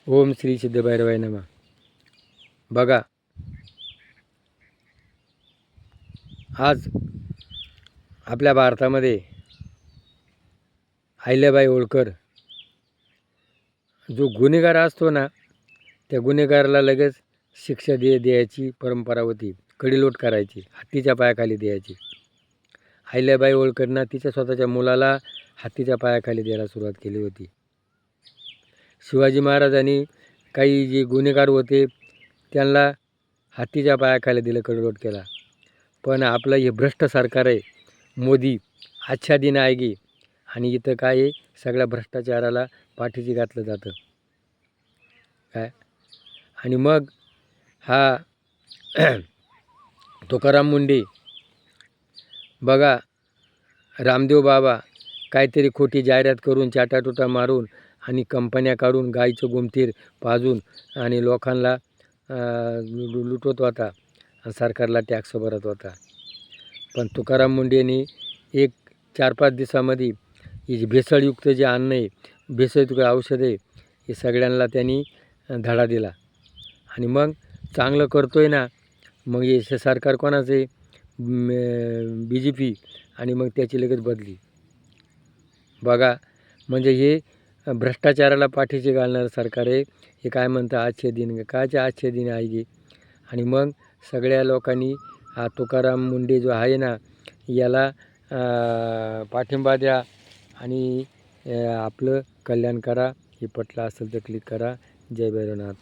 ओम श्री सिद्धभैरवाय नमः. बघा, आज आपल्या भारतामध्ये अहिल्याबाई होळकर जो गुन्हेगार असतो ना, त्या गुन्हेगाराला लगेच शिक्षा द्यायची परंपरा होती. कडिलोट करायची, हत्तीच्या पायाखाली द्यायची. अहिल्याबाई होळकरनं तिच्या स्वतःच्या मुलाला हत्तीच्या पायाखाली द्यायला सुरुवात केली होती. शिवाजी महाराजांनी काही जे गुन्हेगार होते त्यांना हत्तीच्या पायाखाली दिलं, कडिलोट केला. पण आपलं हे भ्रष्ट सरकार आहे मोदी, अच्छा दिन आएगी, आणि इथं काय आहे, सगळ्या भ्रष्टाचाराला पाठीशी घातलं जातं काय. आणि मग हा तुकाराम मुंडे बघा, रामदेव बाबा काहीतरी खोटी जाहिरात करून, चाटाटुटा मारून आणि कंपन्या काढून गाईचं गुमतीर पाजून आणि लोकांना लुटवत होता आणि सरकारला टॅक्स भरत होता. पण तुकाराम मुंडेंनी एक 4-5 दिवसामध्ये हे जे भेसळयुक्त जे अन्न आहे, भेसळयुक्त औषध आहे, हे सगळ्यांना त्यांनी धडा दिला. आणि मग चांगलं करतोय ना, मग हे सरकार कोणाचं आहे, BJP, आणि मग त्याची लगेच बदली. बघा, म्हणजे हे भ्रष्टाचाराला पाठीशी घालणारं सरकार आहे. हे काय म्हणतं, आजचे दिन कायचे आजचे दिन आहे गे. आणि मग सगळ्या लोकांनी हा तुकाराम मुंडे जो आहे ना, याला पाठिंबा द्या आणि आपलं कल्याण करा. हे पटलं असेल तर क्लिक करा. जय भैरवनाथ.